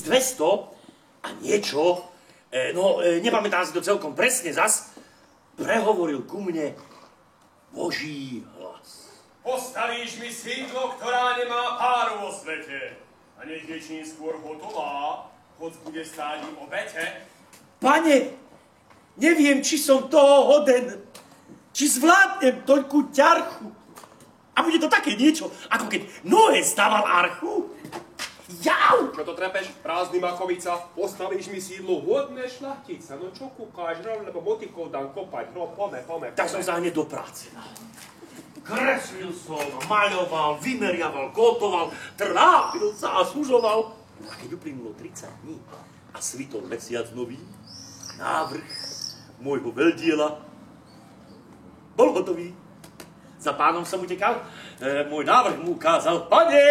200 a niečo, nepamätám si to celkom presne zas, prehovoril ku mne Boží hlas. Postavíš mi sídlo, ktorá nemá páru vo svete. A nech je čím skôr hotová, hoď bude stáť im obete. Pane, neviem, či som toho hoden, či zvládnem toľkú ťarchu. A bude to také niečo, ako keď Noé staval archu. Jau! Čo to trepeš, prázdny makovica? Postavíš mi sídlo hodné šlachtica. No čo kúkáš, lebo motikou dám kopať. No, pome. Tak som sa hneď do práce dal. Kreslil som, maľoval, vymeriaval, gotoval, trápil sa a služoval. A keď uplynulo 30 dní a svitol mesiac nový, návrh môjho veľdiela bol hotový. Za pánom som utekal, môj návrh mu ukázal, pane,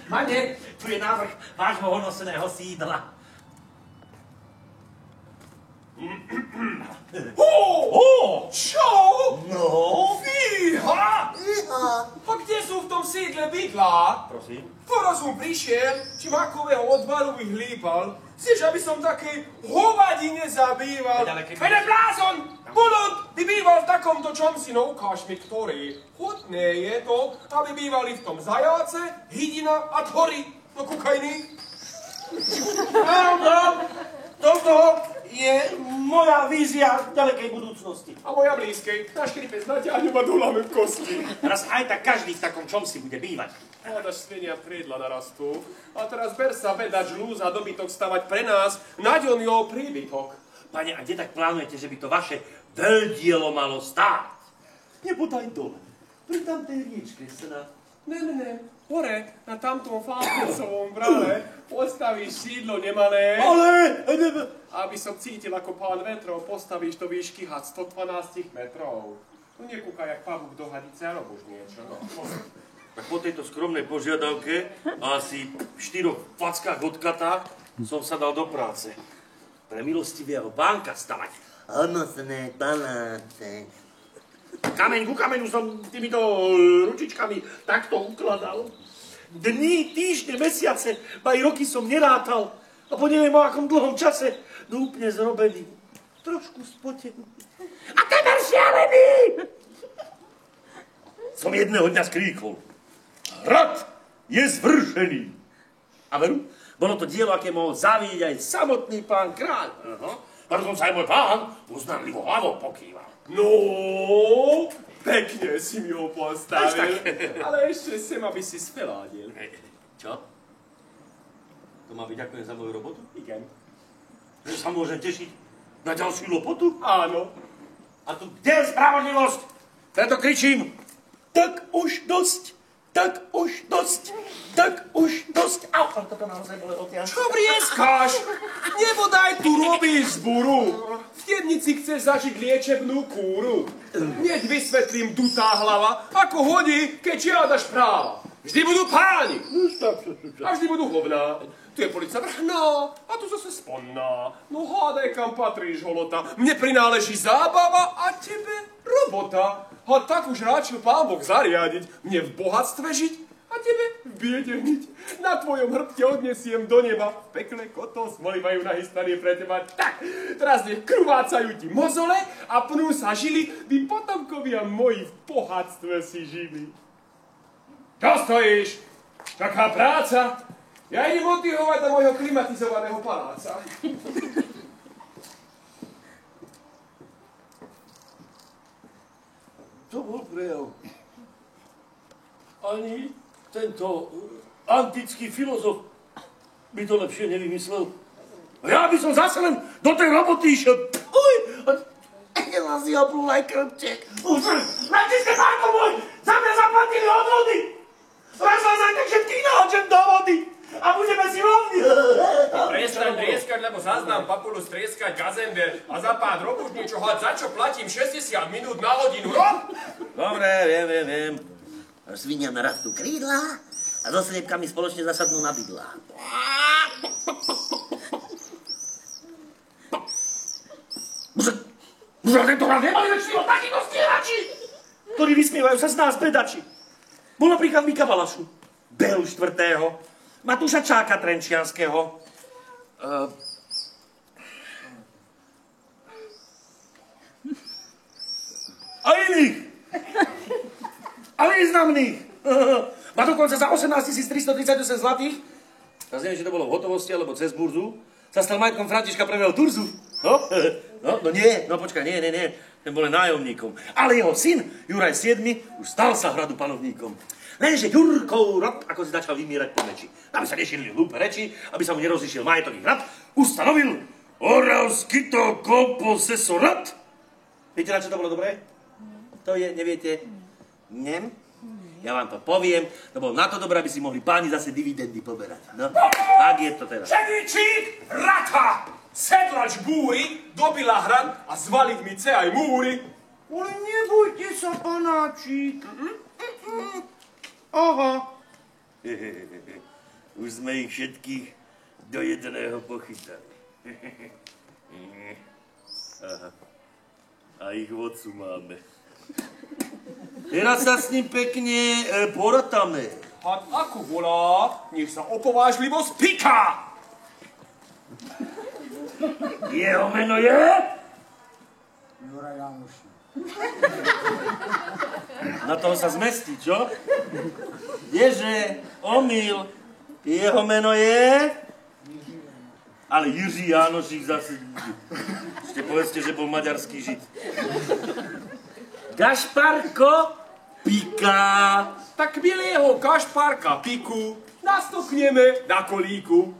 pane, tu je návrh vášho honoseného sídla. Čo? No? Fíha! A kde sú v tom sídle bydlá? Prosím? Porozum prišiel, či makového odvaru vyhlípal. Chceš, aby som takej hovadine zabýval? Vede blázon! Bulud by býval v takomto čomsi, no ukáž mi, ktorý. Chutné je to, aby bývali v tom zajace, hydina a tvory. No kúkajný. Toto je moja vízia ďalekej budúcnosti. A moja blízkej. Na škripec natiahnem a doláme v kosti. Raz aj tak každý v takom čomsi bude bývať. Hľadaš svenia krídla narastú. A teraz ber sa vedač lúz a dobytok stavať pre nás. Naďon jo príbytok. Pane, a kde tak plánujete, že by to vaše veľdielo malo stáť? Nepodaj dole. Pri tamtej riečke sa na... Ne. Hore, na tamtom Falkencovom brale, postavíš sídlo nemalé. Ale... Aby som cítil ako pán vetrov, postavíš to výšky had 112 metrov. No nekúkaj jak pavúk do hadice, alebo už niečo. No. Tak po tejto skromnej požiadavke a asi 4 fackách od kata som sa dal do práce. Pre milostivého pánka stavať honosné paláce. Kameň ku kameňu som týmito ručičkami takto ukladal. Dni, týždne, mesiace, aj roky som nerátal. A po neviem o akom dlhom čase, no úplne zrobený. Trošku spotený. A temer šialený! Som jedného dňa skríkol. Hrad je zvršený. A veru, bolo to dielo, aké mohol zavíť aj samotný pán kráľ. Preto som sa aj môj pán uznanlivo hlavou pokýval. No, pekne si mi ho postavil, ale ešte sem, aby si sfeládil. Čo? To má byť ďakujem za moju robotu? Igen. Že sa môžem tešiť na ďalšiu lopotu? Áno. A tu kde je spravodlivosť? Preto kričím, tak už dosť, tak už dosť, tak už dosť. Au, ale toto naozaj bolo otiaľ. Čo vrieskáš? Nebodaj tu robíš zburu. V Tiednici chceš zažiť liečebnú kúru. Hneď vysvetlím dutá hlava, ako hodí, keď žiadaš práva. Vždy budú páni. A vždy budú hovná. Tu je polica vrchná a tu zase spodná. No hádaj, kam patríš, holota. Mne prináleží zábava a tebe robota. A tak už ráčil pán Boh zariadiť. Mne v bohatstve žiť a tebe v biede hniť. Na tvojom hrbte odnesiem do neba. V pekle kotol smoly majú nachystané pre teba. Tak, teraz nech krvácajú ti mozole a pnú sa žily, by potomkovia moji v bohatstve si žili. Čo stojíš? Taká práca? Ja idem oddyhovať do môjho klimatizovaného paláca. To bol prejav. Ani tento antický filozof by to lepšie nevymyslel. Ja by som zase len do tej roboty išiel. Uj, ja si oplul aj krpček. Františke, pánko môj, za mňa zaplatili odvody. Raz vás aj tak všetkých nahočem do vody. A budeme si rovni. Prestaň drieskať, lebo zaznám papulu strieskať gazember a za pár robúť niečo, za čo platím 60 minút na hodinu, rob? Dobre, viem. Sviniam narastú krídla a so sliepkami spoločne zasadnú na bydlá. Bože, tento raz nemali väčšinou takýto stierači, ktorí vysmievajú sa z nás bedači. Bol napríklad Mika Balašu, Beru 4., Matúša Čáka Trenčianskeho. A iných. A významných. Má dokonca za 18 338 zlatých, teraz neviem, či to bolo v hotovosti, alebo cez burzu, sa stal majetkom Františka I. Turzu. No nie, no počkaj, nie. Ten bol nájomníkom. Ale jeho syn, Juraj VII, už stal sa hradu panovníkom. Lenže Jurkov rod, ako si začal vymírať po meči. Aby sa nešírili hlúpe reči, aby sa mu nerozišiel majetok i hrad, ustanovil Oravský koposesorat. Viete, na čo to bolo dobré? To je, neviete? Nem? Ja vám to poviem, to bolo na to dobré, aby si mohli páni zase dividendy poberať. No, tak je to teda. Šedičík, rata! Sedlač búry, dobila hrad a zvali v mice aj múry. Ale nebojte sa, panáčik. Aha. Už sme ich všetkých do jedného pochytali. Aha. A ich vodcu máme. Teraz sa s ním pekne porátame. A ako volá, nech sa opovážlivosť pýka. Jeho meno je? Juraj Jánoši. Na toho sa zmestí, čo? Kdeže? Omyl. Jeho meno je? Ale Jiří Jánošík zase... Ešte povedzte, že bol maďarský žid. Gašparko Pika. Tak milého Kašparka Piku nastokneme na kolíku.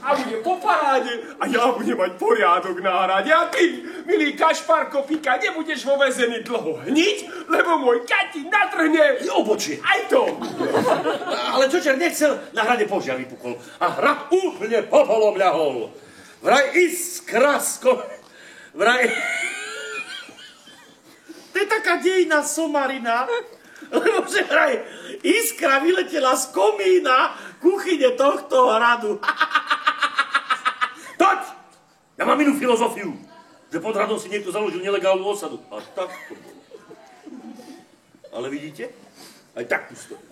A bude po paráde a ja budem mať poriadok na hrade. A ty, milý Kašparko Pika, nebudeš vo väzení dlho hniť, lebo môj Kati natrhne obočie. aj to. Ale čočer nechcel, na hrade požiar vypukol. A hrad úplne popolom ľahol. Vraj iskra vraj... To je taká dejná somarina, lebo že vraj iskra vyletela z komína kuchyne tohto hradu. Toť! Ja mám inú filozofiu, že pod hradom si niekto založil nelegálnu osadu. A tak to bolo. Ale vidíte? Aj tak tu stojí.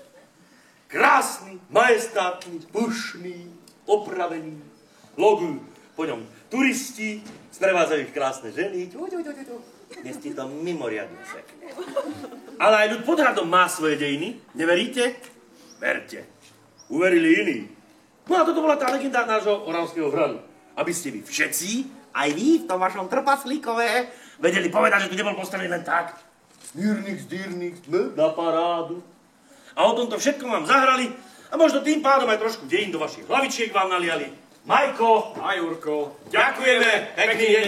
Krásny, majestátny, pyšný, opravený. Logujú po ňom turisti, sprevádzajú ich krásne ženy. Dnes ti to mimoriadne pekne. Ale aj ľud pod hradom má svoje dejiny. Neveríte? Verte. Uverili iní. No a toto bola tá legenda nášho Oravského hradu. Aby ste vy všetci, aj vy v tom vašom trpaslíkové, vedeli povedať, že tu nebol postavený len tak. Smírnik, sme na parádu. A o tomto všetkom vám zahrali a možno tým pádom aj trošku dejín do vašich hlavičiek vám naliali. Majko A Jurko, ďakujeme. Pekný deň.